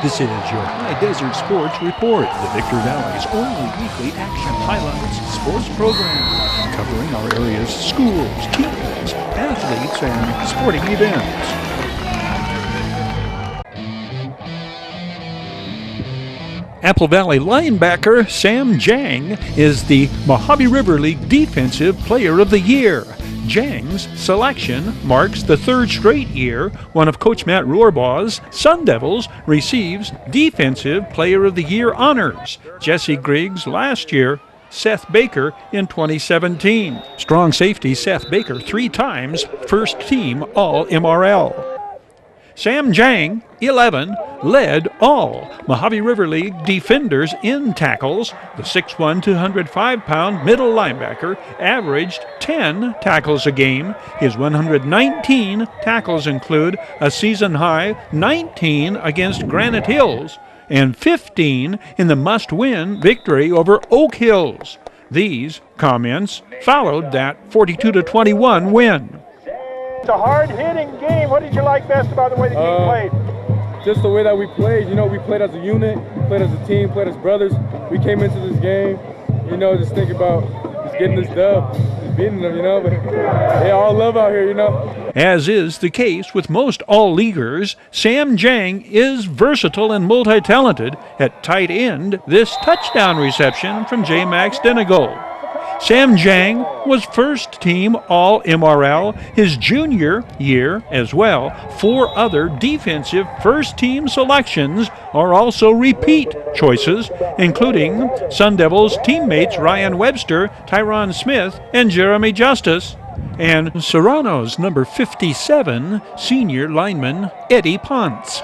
This is your Hdsr Sports Report, the Victor Valley's only weekly action highlights sports program, covering our area's schools, teams, athletes, and sporting events. Apple Valley linebacker Sam Jang is the Mojave River League Defensive Player of the Year. Jang's selection marks the third straight year one of Coach Matt Rohrbaugh's Sun Devils receives Defensive Player of the Year honors. Jesse Griggs last year, Seth Baker in 2017. Strong safety Seth Baker 3 times first team All-MRL. Sam Jang, 11, led all Mojave River League defenders in tackles. The 6'1", 205-pound middle linebacker averaged 10 tackles a game. His 119 tackles include a season-high 19 against Granite Hills and 15 in the must-win victory over Oak Hills. These comments followed that 42-21 win. It's a hard-hitting game. What did you like best about the way the team played? Just the way that we played. You know, we played as a unit, played as a team, played as brothers. We came into this game, just thinking about just getting this dub, just beating them, but they all love out here, As is the case with most all-leaguers, Sam Jang is versatile and multi-talented. At tight end, this touchdown reception from J. Max Denegal. Sam Jang was first team All-MRL his junior year as well. 4 other defensive first team selections are also repeat choices, including Sun Devils teammates Ryan Webster, Tyron Smith, and Jeremy Justice, and Serrano's number 57 senior lineman Eddie Ponce.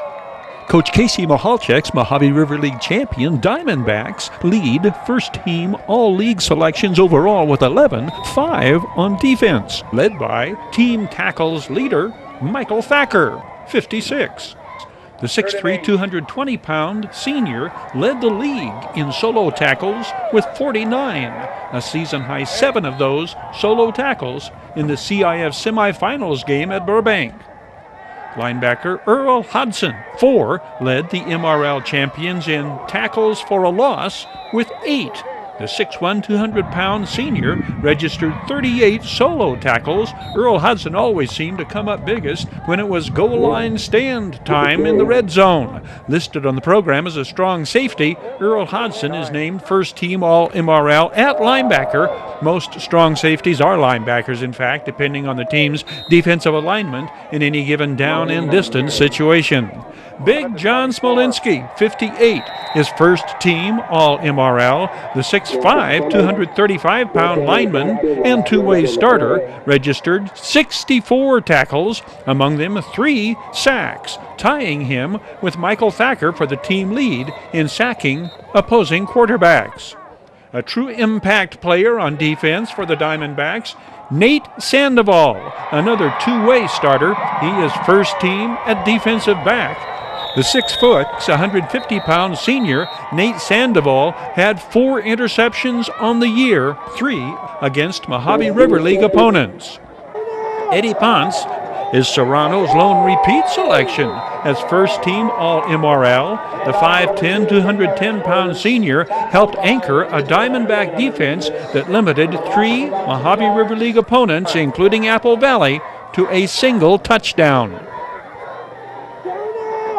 Coach Casey Mahalchek's Mojave River League champion Diamondbacks lead first-team all-league selections overall with 11, 5 on defense, led by team tackles leader Michael Thacker, 56. The 6'3", 220-pound senior led the league in solo tackles with 49, a season-high 7 of those solo tackles in the CIF semifinals game at Burbank. Linebacker Earl Hudson, 4, led the MRL champions in tackles for a loss with 8. The 6'1", 200-pound senior registered 38 solo tackles. Earl Hudson always seemed to come up biggest when it was goal line stand time in the red zone. Listed on the program as a strong safety, Earl Hudson is named first team All-MRL at linebacker. Most strong safeties are linebackers, in fact, depending on the team's defensive alignment in any given down and distance situation. Big John Smolinski, 58, is first team All-MRL. The 6'5", 235-pound lineman and two-way starter registered 64 tackles, among them 3 sacks, tying him with Michael Thacker for the team lead in sacking opposing quarterbacks. A true impact player on defense for the Diamondbacks, Nate Sandoval, another two-way starter. He is first team at defensive back. The 6', 150-pound senior, Nate Sandoval, had 4 interceptions on the year, 3 against Mojave River League opponents. Eddie Ponce is Serrano's lone repeat selection as first team All-MRL. The 5'10", 210-pound senior helped anchor a Diamondback defense that limited 3 Mojave River League opponents, including Apple Valley, to a single touchdown.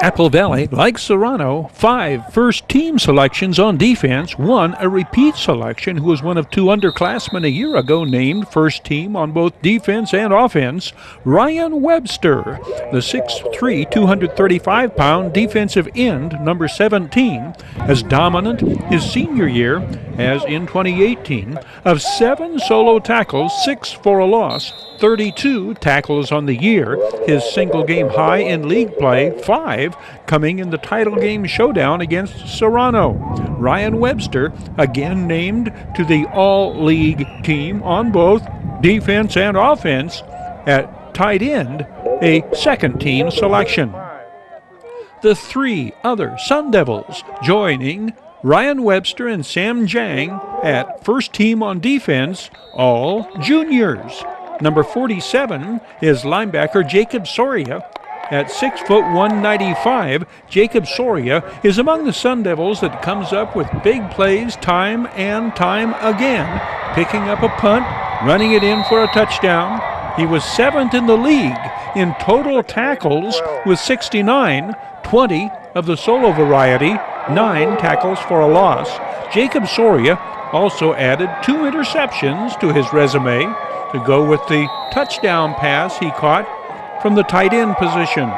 Apple Valley, like Serrano, 5 first-team selections on defense, 1 a repeat selection who was one of 2 underclassmen a year ago named first team on both defense and offense. Ryan Webster, the 6'3", 235-pound defensive end, number 17, as dominant his senior year as in 2018. Of 7 solo tackles, 6 for a loss, 32 tackles on the year, his single game high in league play, 5 coming in the title game showdown against Serrano. Ryan Webster, again named to the all-league team on both defense and offense at tight end, a second-team selection. The 3 other Sun Devils joining Ryan Webster and Sam Jang at first team on defense, all juniors. Number 47 is linebacker Jacob Soria, At 6 foot 195, Jacob Soria is among the Sun Devils that comes up with big plays time and time again, picking up a punt, running it in for a touchdown. He was 7th in the league in total tackles with 69, 20 of the solo variety, 9 tackles for a loss. Jacob Soria also added 2 interceptions to his resume to go with the touchdown pass he caught from the tight end position.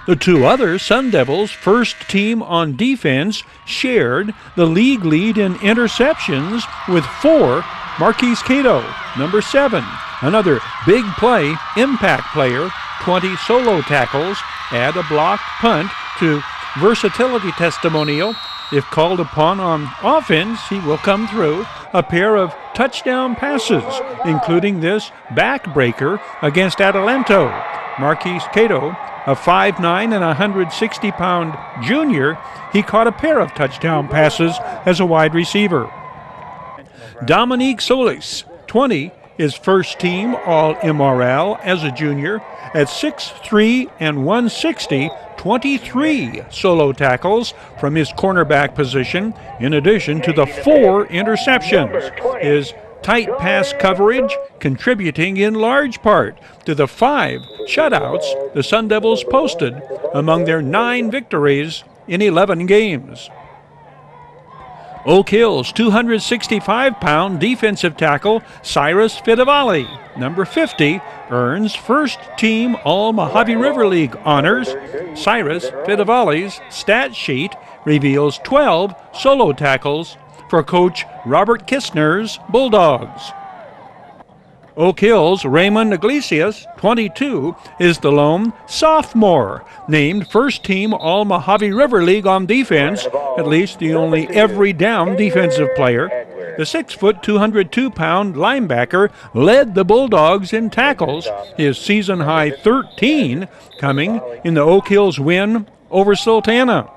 The 2 other Sun Devils first team on defense shared the league lead in interceptions with 4. Marquise Cato, number 7, another big play, impact player, 20 solo tackles, add a blocked punt to versatility testimonial. If called upon on offense, he will come through. A pair of touchdown passes, including this backbreaker against Adelanto. Marquise Cato, a 5'9" and 160-pound junior, he caught a pair of touchdown passes as a wide receiver. Dominique Solis, 20, is first team All-MRL as a junior. At 6'3" and 160, 23 solo tackles from his cornerback position, in addition to the 4 interceptions. His tight pass coverage contributing in large part to the 5 shutouts the Sun Devils posted among their 9 victories in 11 games. Oak Hill's 265-pound defensive tackle Cyrus Fidavali, number 50, earns first-team All-Mojave River League honors. Cyrus Fidavali's stat sheet reveals 12 solo tackles for Coach Robert Kistner's Bulldogs. Oak Hill's Raymond Iglesias, 22, is the lone sophomore, named first-team All-Mojave River League on defense, at least the only every-down defensive player. The 6 foot, 202-pound linebacker led the Bulldogs in tackles, his season-high 13 coming in the Oak Hills win over Sultana.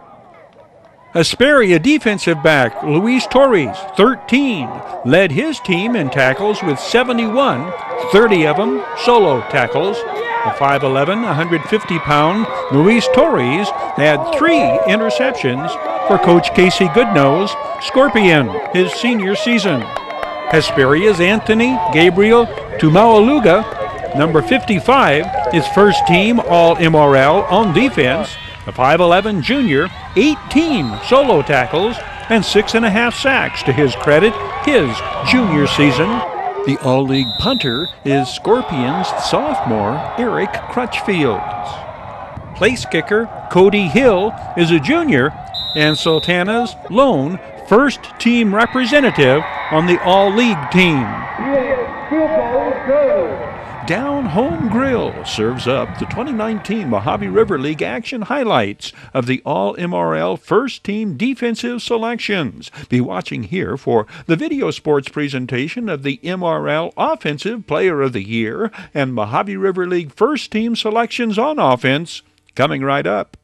Hesperia defensive back Luis Torres, 13, led his team in tackles with 71, 30 of them solo tackles. The 5'11", 150-pound Luis Torres had 3 interceptions for Coach Casey Goodnose Scorpion his senior season. Hesperia's Anthony Gabriel Tumaualuga, number 55, is first team All-MRL on defense. The 5'11 junior, 18 solo tackles and 6.5 sacks to his credit his junior season. The All-League punter is Scorpions sophomore Eric Crutchfields. Place kicker Cody Hill is a junior and Sultana's lone first-team representative on the All-League team. Down Home Grill serves up the 2019 Mojave River League action highlights of the All-MRL first-team defensive selections. Be watching here for the video sports presentation of the MRL Offensive Player of the Year and Mojave River League first-team selections on offense coming right up.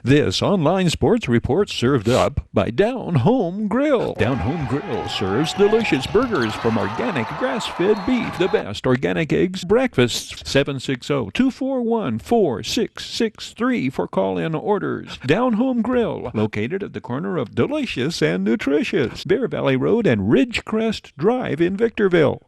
This online sports report served up by Down Home Grill. Down Home Grill serves delicious burgers from organic grass-fed beef, the best organic eggs, breakfasts. 760-241-4663 for call-in orders. Down Home Grill, located at the corner of Delicious and Nutritious, Bear Valley Road and Ridgecrest Drive in Victorville.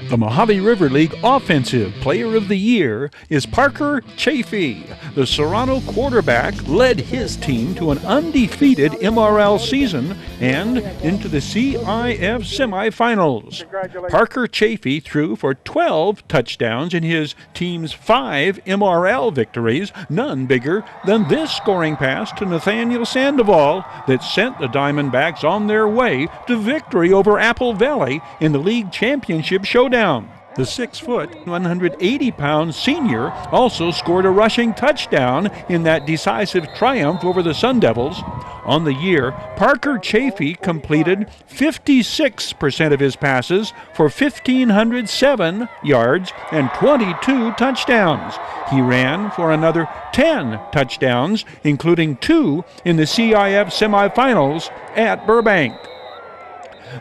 The Mojave River League Offensive Player of the Year is Parker Chafee. The Serrano quarterback led his team to an undefeated MRL season and into the CIF semifinals. Parker Chafee threw for 12 touchdowns in his team's 5 MRL victories, none bigger than this scoring pass to Nathaniel Sandoval that sent the Diamondbacks on their way to victory over Apple Valley in the league championship showdown. The 6 foot, 180-pound senior also scored a rushing touchdown in that decisive triumph over the Sun Devils. On the year, Parker Chafee completed 56% of his passes for 1,507 yards and 22 touchdowns. He ran for another 10 touchdowns, including 2 in the CIF semifinals at Burbank.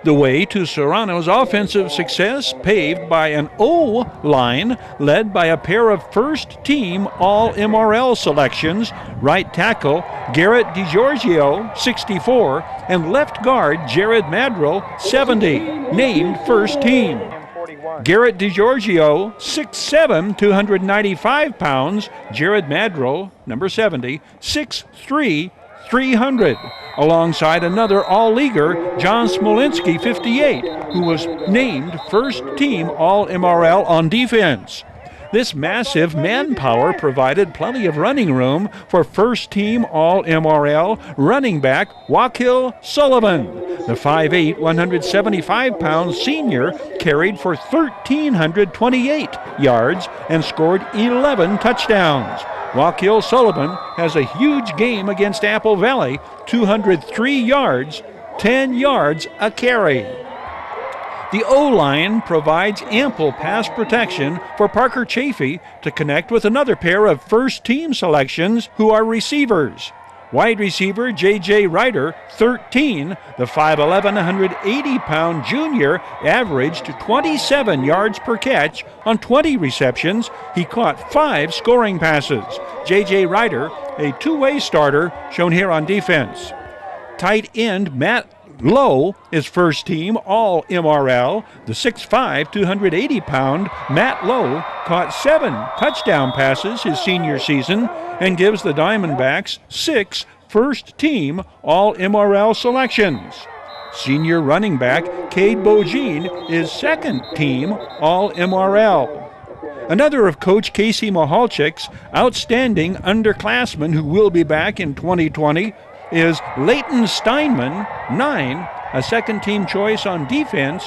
The way to Serrano's offensive success paved by an O-line led by a pair of first-team All-MRL selections, right tackle Garrett DiGiorgio, 64, and left guard Jared Madrill, 70, named first team. Garrett DiGiorgio, 6'7", 295 pounds. Jared Madrill, number 70, 6'3", 300, alongside another All-Leaguer, John Smolinski, 58, who was named first-team All-MRL on defense. This massive manpower provided plenty of running room for first-team All-MRL running back Wakil Sullivan. The 5'8", 175-pound senior carried for 1,328 yards and scored 11 touchdowns. Wakil Sullivan has a huge game against Apple Valley, 203 yards, 10 yards a carry. The O-line provides ample pass protection for Parker Chafee to connect with another pair of first-team selections who are receivers. Wide receiver J.J. Ryder, 13, the 5'11", 180-pound junior, averaged 27 yards per catch on 20 receptions. He caught 5 scoring passes. J.J. Ryder, a two-way starter, shown here on defense. Tight end Matt Lowe is first team All-MRL. The 6'5", 280-pound Matt Lowe caught 7 touchdown passes his senior season and gives the Diamondbacks 6 first-team All-MRL selections. Senior running back Cade Bogene is second-team All-MRL. Another of Coach Casey Mahalchik's outstanding underclassmen who will be back in 2020 is Leighton Steinman, 9, a second-team choice on defense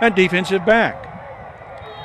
at defensive back.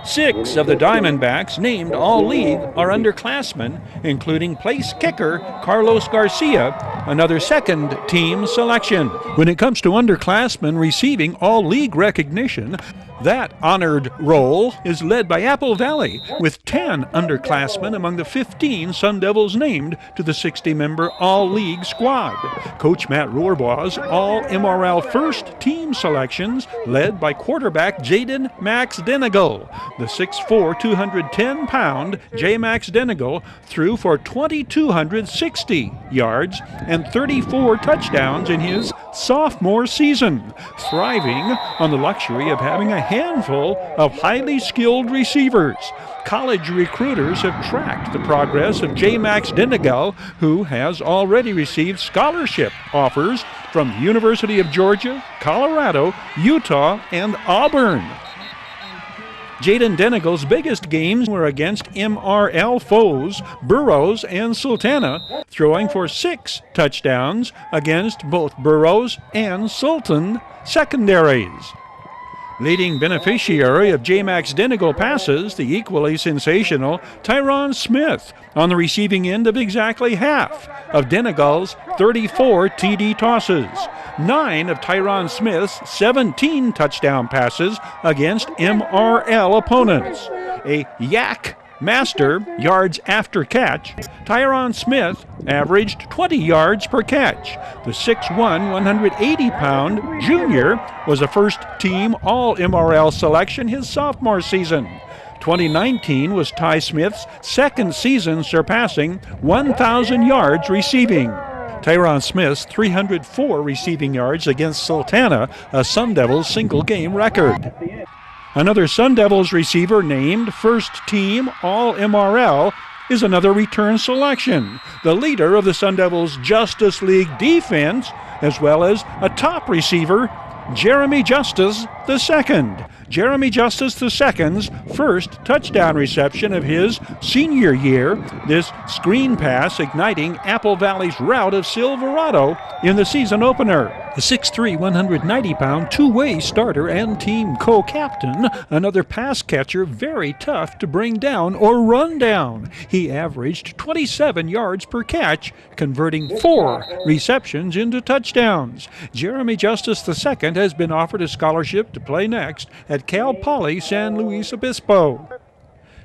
6 of the Diamondbacks named All-League are underclassmen, including place kicker Carlos Garcia, another second-team selection. When it comes to underclassmen receiving All-League recognition, that honored role is led by Apple Valley, with 10 underclassmen among the 15 Sun Devils named to the 60-member All-League squad. Coach Matt Rohrbaugh's All-MRL first-team selections led by quarterback Jaden Max Denegal. The 6'4", 210-pound J. Max Denegal threw for 2,260 yards and 34 touchdowns in his sophomore season, thriving on the luxury of having a handful of highly skilled receivers. College recruiters have tracked the progress of J. Max Denegal, who has already received scholarship offers from the University of Georgia, Colorado, Utah, and Auburn. Jaden Denegal's biggest games were against MRL foes Burroughs and Sultana, throwing for 6 touchdowns against both Burroughs and Sultan secondaries. Leading beneficiary of J. Max Denegal passes, the equally sensational Tyron Smith, on the receiving end of exactly half of Denegal's 34 TD tosses. 9 of Tyron Smith's 17 touchdown passes against MRL opponents. A yak master yards after catch, Tyron Smith averaged 20 yards per catch. The 6'1", 180-pound junior was a first-team All-MRL selection his sophomore season. 2019 was Ty Smith's second season surpassing 1,000 yards receiving. Tyron Smith's 304 receiving yards against Sultana, a Sun Devils single-game record. Another Sun Devils receiver named first-team All-MRL is another return selection, the leader of the Sun Devils' Justice League defense, as well as a top receiver, Jeremy Justice II. Jeremy Justice II's first touchdown reception of his senior year, this screen pass igniting Apple Valley's rout of Silverado in the season opener. The 6'3", 190-pound two-way starter and team co-captain, another pass catcher very tough to bring down or run down. He averaged 27 yards per catch, converting 4 receptions into touchdowns. Jeremy Justice II has been offered a scholarship to play next at Cal Poly San Luis Obispo.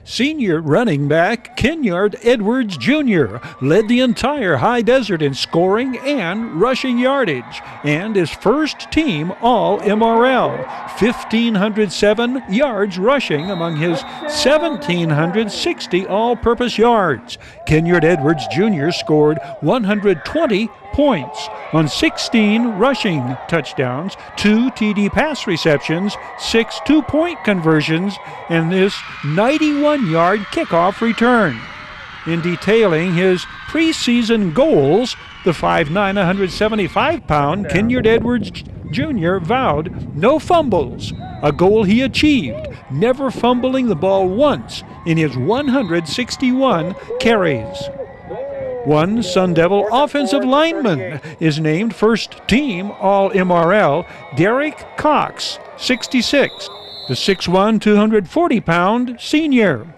Senior running back Kenyon Edwards Jr. led the entire High Desert in scoring and rushing yardage, and is first team All-MRL, 1,507 yards rushing among his 1,760 all-purpose yards. Kenyon Edwards Jr. scored 120 points on 16 rushing touchdowns, 2 TD pass receptions, 6 two-point conversions, and this 91-yard kickoff return. In detailing his preseason goals, the 5'9", 175-pound Kenyon Edwards Jr. vowed no fumbles, a goal he achieved, never fumbling the ball once in his 161 carries. One Sun Devil offensive lineman is named first team All-MRL, Derek Cox, 66, the 6'1", 240-pound senior.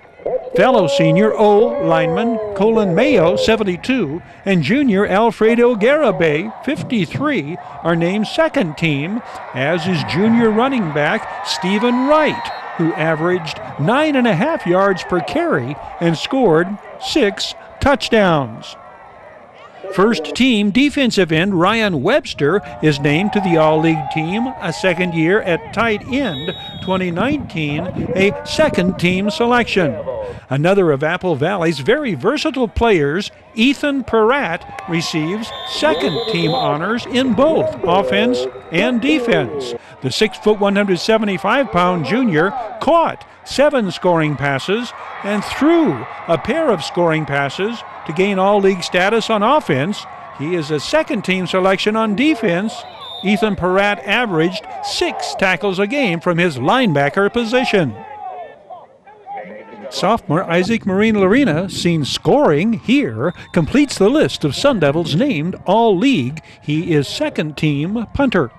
Fellow senior O lineman Colin Mayo, 72, and junior Alfredo Garabay, 53, are named second team, as is junior running back Stephen Wright, who averaged 9.5 yards per carry and scored 6 touchdowns. First team defensive end Ryan Webster is named to the All-League team, a second year at tight end, 2019, a second team selection. Another of Apple Valley's very versatile players, Ethan Peratt, receives second team honors in both offense and defense. The 6', 175-pound junior caught 7 scoring passes and threw a pair of scoring passes to gain all-league status on offense. He is a second-team selection on defense. Ethan Peratt averaged 6 tackles a game from his linebacker position. Sophomore Isaac Marine Lorena, seen scoring here, completes the list of Sun Devils named All-League. He is second-team punter.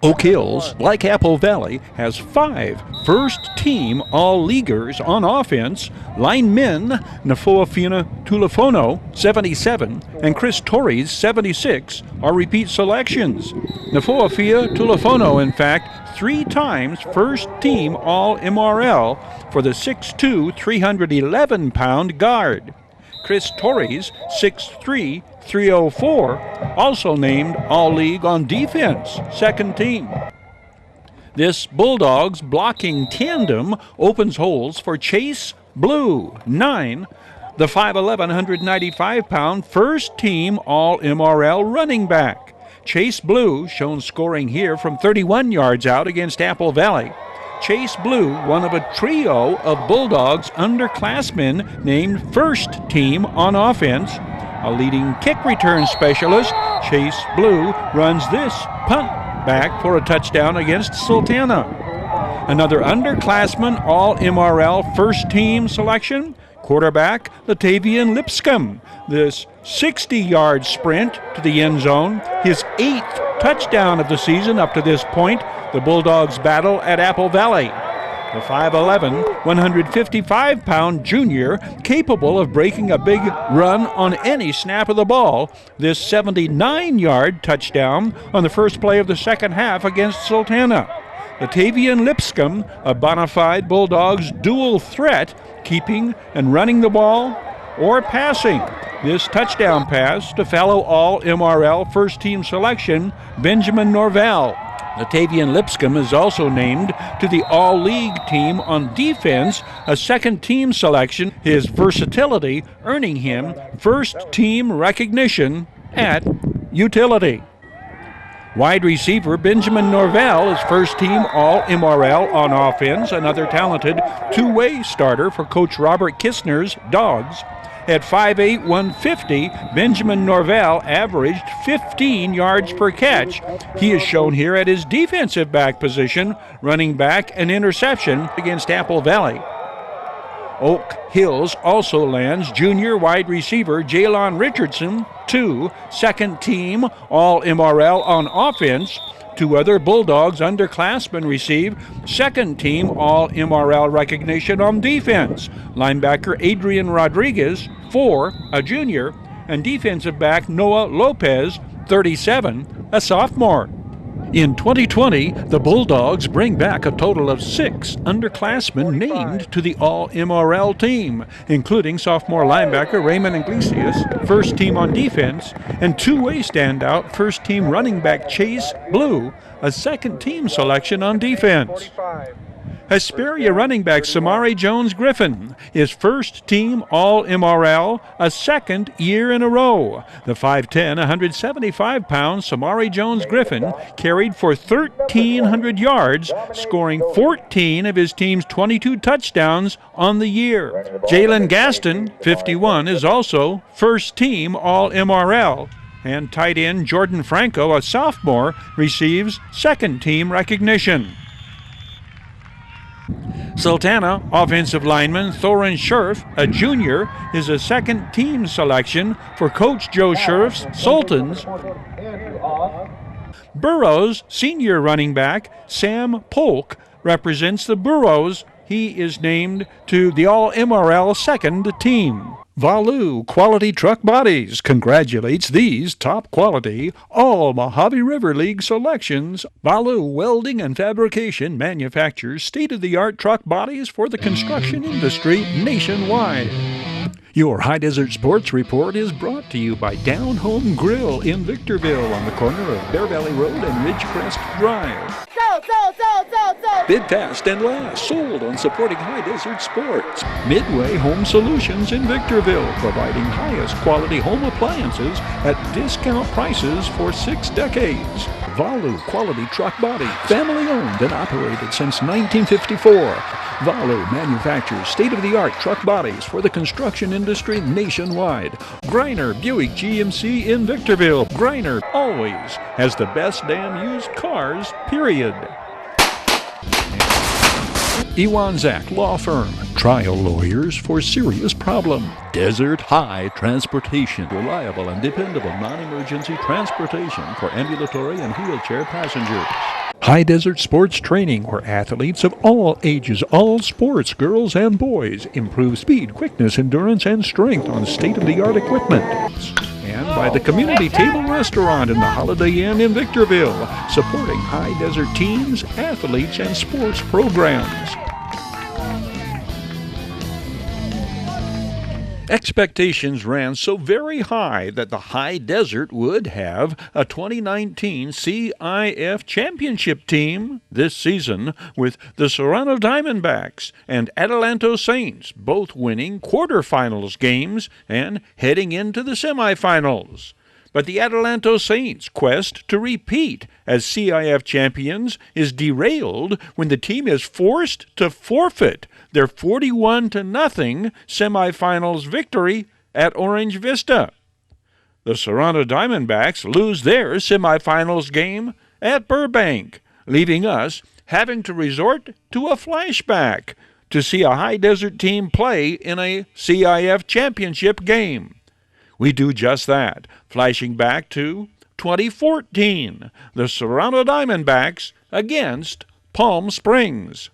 Oak Hills, like Apple Valley, has 5 first-team All-Leaguers on offense. Linemen Nafoafina Tulafono, 77, and Chris Torres, 76, are repeat selections. Nafoafia Tulafono, in fact, 3 times first-team All-MRL for the 6'2", 311-pound guard. Chris Torres, 6'3", 304, also named All-League on defense, second team. This Bulldogs blocking tandem opens holes for Chase Blue, 9, the 5'11", 195-pound first team All-MRL running back. Chase Blue shown scoring here from 31 yards out against Apple Valley. Chase Blue, one of a trio of Bulldogs underclassmen named first team on offense. A leading kick return specialist, Chase Blue runs this punt back for a touchdown against Sultana. Another underclassman All-MRL first team selection, quarterback Latavian Lipscomb. This 60-yard sprint to the end zone, his 8th touchdown of the season up to this point. The Bulldogs battle at Apple Valley. The 5'11", 155-pound junior, capable of breaking a big run on any snap of the ball. This 79-yard touchdown on the first play of the second half against Sultana. Latavian Lipscomb, a bona fide Bulldogs dual threat, keeping and running the ball or passing. This touchdown pass to fellow All-MRL first-team selection, Benjamin Norvell. Latavian Lipscomb is also named to the All-League team on defense, a second-team selection, his versatility earning him first-team recognition at utility. Wide receiver Benjamin Norvell is first-team All-MRL on offense, another talented two-way starter for Coach Robert Kistner's Dogs. At 5'8", 150, Benjamin Norvell averaged 15 yards per catch. He is shown here at his defensive back position, running back an interception against Apple Valley. Oak Hills also lands junior wide receiver Jalon Richardson, 2, second team All-MRL on offense. 2 other Bulldogs underclassmen receive second team All-MRL recognition on defense. Linebacker Adrian Rodriguez, 4, a junior, and defensive back Noah Lopez, 37, a sophomore. In 2020, the Bulldogs bring back a total of 6 underclassmen named to the All-MRL team, including sophomore linebacker Raymond Iglesias, first team on defense, and two-way standout first-team running back Chase Blue, a second-team selection on defense. Hesperia running back Samari Jones-Griffin is first-team All-MRL a second year in a row. The 5'10", 175-pound Samari Jones-Griffin carried for 1,300 yards, scoring 14 of his team's 22 touchdowns on the year. Jalen Gaston, 51, is also first-team All-MRL. And tight end Jordan Franco, a sophomore, receives second-team recognition. Sultana offensive lineman Thorin Scherf, a junior, is a second-team selection for Coach Joe Scherf's Sultans. Burroughs senior running back Sam Polk represents the Burroughs. He is named to the All-MRL second team. Valu Quality Truck Bodies congratulates these top-quality, all Mojave River League selections. Valu Welding and Fabrication manufactures state-of-the-art truck bodies for the construction industry nationwide. Your High Desert Sports Report is brought to you by Down Home Grill in Victorville on the corner of Bear Valley Road and Ridgecrest Drive. Bid fast and last, sold on supporting High Desert Sports. Midway Home Solutions in Victorville, providing highest quality home appliances at discount prices for 6 decades. Valu Quality Truck Body, family owned and operated since 1954. Valu manufactures state-of-the-art truck bodies for the construction industry nationwide. Greiner Buick GMC in Victorville. Greiner always has the best damn used cars, period. Iwanzak Law Firm, trial lawyers for serious problem. Desert High Transportation, reliable and dependable non-emergency transportation for ambulatory and wheelchair passengers. High Desert Sports Training, where athletes of all ages, all sports, girls and boys, improve speed, quickness, endurance, and strength on state-of-the-art equipment. And by the Community Table Restaurant in the Holiday Inn in Victorville, supporting High Desert teams, athletes, and sports programs. Expectations ran so very high that the High Desert would have a 2019 CIF championship team this season, with the Serrano Diamondbacks and Adelanto Saints both winning quarterfinals games and heading into the semifinals. But the Adelanto Saints' quest to repeat as CIF champions is derailed when the team is forced to forfeit their 41-0 semifinals victory at Orange Vista. The Serrano Diamondbacks lose their semifinals game at Burbank, leaving us having to resort to a flashback to see a High Desert team play in a CIF championship game. We do just that, flashing back to 2014, the Serrano Diamondbacks against Palm Springs.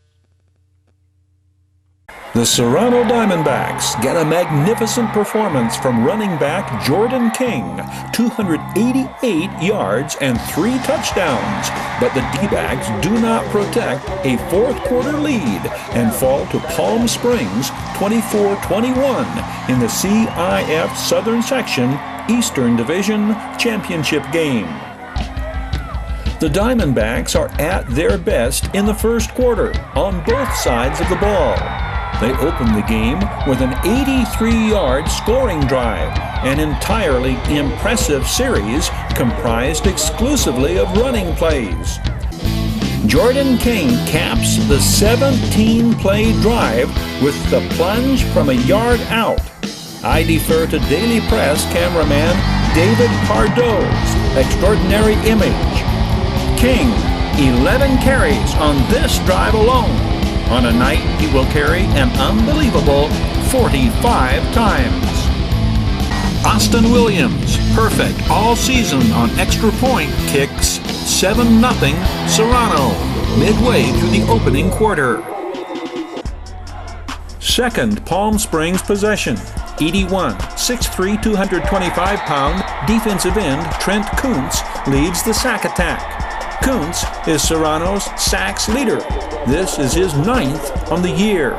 The Serrano Diamondbacks get a magnificent performance from running back Jordan King, 288 yards and 3 touchdowns. But the D-backs do not protect a fourth-quarter lead and fall to Palm Springs 24-21 in the CIF Southern Section Eastern Division Championship game. The Diamondbacks are at their best in the first quarter on both sides of the ball. They opened the game with an 83-yard scoring drive, an entirely impressive series comprised exclusively of running plays. Jordan King caps the 17-play drive with the plunge from a yard out. I defer to Daily Press cameraman David Pardo's extraordinary image. King, 11 carries on this drive alone. On a night, he will carry an unbelievable 45 times. Austin Williams, perfect all season on extra point kicks, 7-0 Serrano, midway through the opening quarter. Second Palm Springs possession. 81, 6'3", 225-pound defensive end Trent Kuntz leads the sack attack. Kuntz is Serrano's sacks leader. This is his 9th on the year.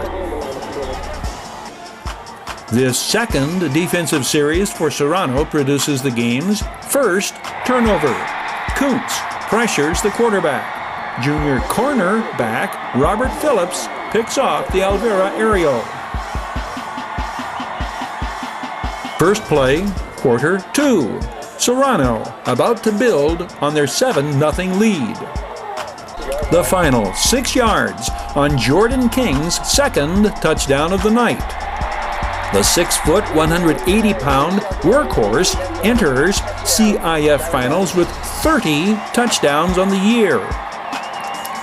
This second defensive series for Serrano produces the game's first turnover. Kuntz pressures the quarterback. Junior cornerback Robert Phillips picks off the Alvera aerial. First play, quarter 2. Serrano about to build on their 7-0 lead. The final 6 yards on Jordan King's second touchdown of the night. The 6-foot, 180-pound workhorse enters CIF finals with 30 touchdowns on the year.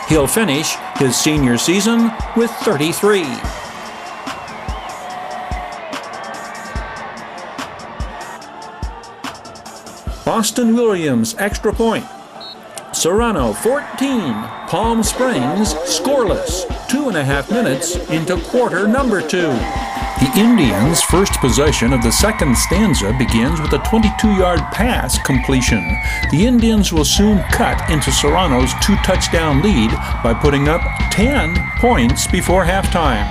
He'll finish his senior season with 33. Austin Williams extra point. Serrano 14, Palm Springs scoreless. 2.5 minutes into quarter number 2. The Indians' first possession of the second stanza begins with a 22-yard pass completion. The Indians will soon cut into Serrano's 2-touchdown lead by putting up 10 points before halftime.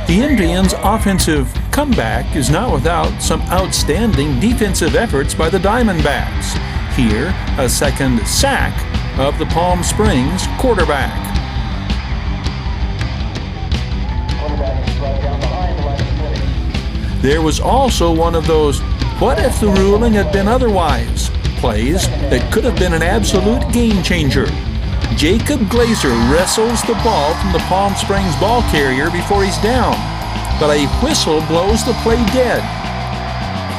The Indians' offensive comeback is not without some outstanding defensive efforts by the Diamondbacks. Here, a second sack of the Palm Springs quarterback. There was also one of those "what if the ruling had been otherwise" plays that could have been an absolute game changer. Jacob Glazer wrestles the ball from the Palm Springs ball carrier before he's down, but a whistle blows the play dead.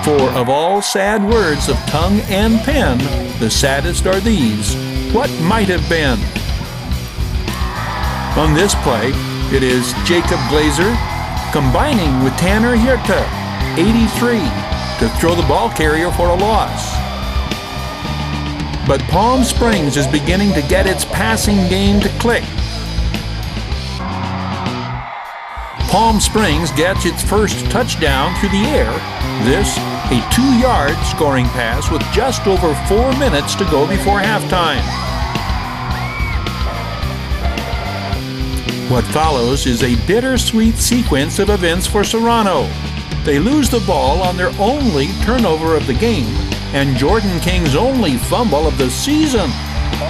For of all sad words of tongue and pen, the saddest are these: what might have been. On this play, it is Jacob Glazer combining with Tanner Hirta, 83, to throw the ball carrier for a loss. But Palm Springs is beginning to get its passing game to click. Palm Springs gets its first touchdown through the air. This, a 2-yard scoring pass with just over 4 minutes to go before halftime. What follows is a bittersweet sequence of events for Serrano. They lose the ball on their only turnover of the game and Jordan King's only fumble of the season.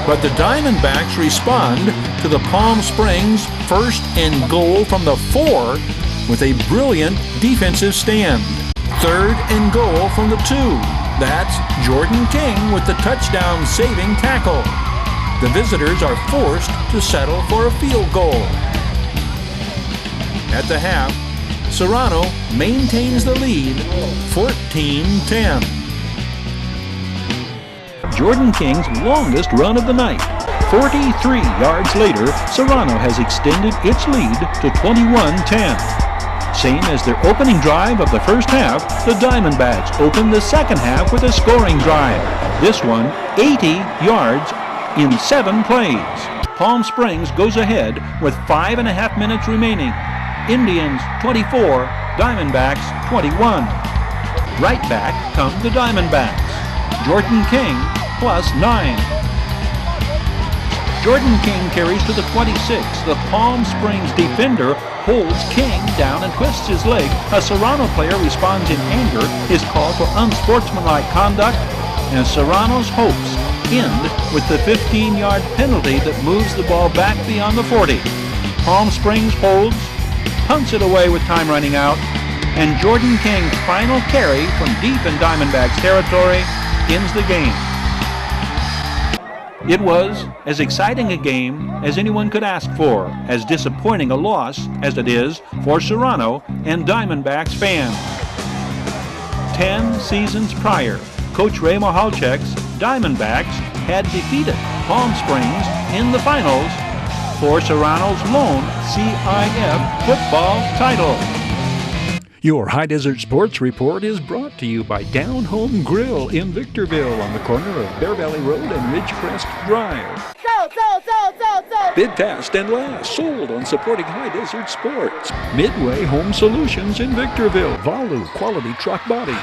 But the Diamondbacks respond to the Palm Springs 1st and goal from the 4 with a brilliant defensive stand. 3rd and goal from the 2. That's Jordan King with the touchdown-saving tackle. The visitors are forced to settle for a field goal. At the half, Serrano maintains the lead, 14-10. Jordan King's longest run of the night. 43 yards later, Serrano has extended its lead to 21-10. Same as their opening drive of the first half, the Diamondbacks open the second half with a scoring drive. This one, 80 yards in 7 plays. Palm Springs goes ahead with 5.5 minutes remaining. Indians 24, Diamondbacks 21. Right back come the Diamondbacks. Jordan King +9. Jordan King carries to the 26. The Palm Springs defender holds King down and twists his leg. A Serrano player responds in anger, is called for unsportsmanlike conduct, and Serrano's hopes end with the 15-yard penalty that moves the ball back beyond the 40. Palm Springs holds, punts it away with time running out, and Jordan King's final carry from deep in Diamondbacks territory ends the game. It was as exciting a game as anyone could ask for, as disappointing a loss as it is for Serrano and Diamondbacks fans. 10 seasons prior, Coach Ray Mahalchek's Diamondbacks had defeated Palm Springs in the finals for Serrano's lone CIF football title. Your High Desert Sports Report is brought to you by Down Home Grill in Victorville on the corner of Bear Valley Road and Ridgecrest Drive. Bid fast and last, sold on supporting High Desert Sports. Midway Home Solutions in Victorville. Valu Quality Truck Body.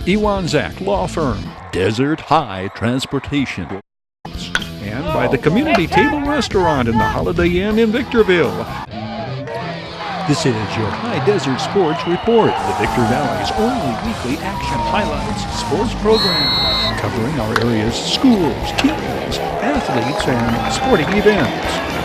Ewan Zach Law Firm. Desert High Transportation, and by the Community Table Restaurant in the Holiday Inn in Victorville. This is your High Desert Sports Report, the Victor Valley's only weekly action highlights sports program, covering our area's schools, teams, athletes, and sporting events.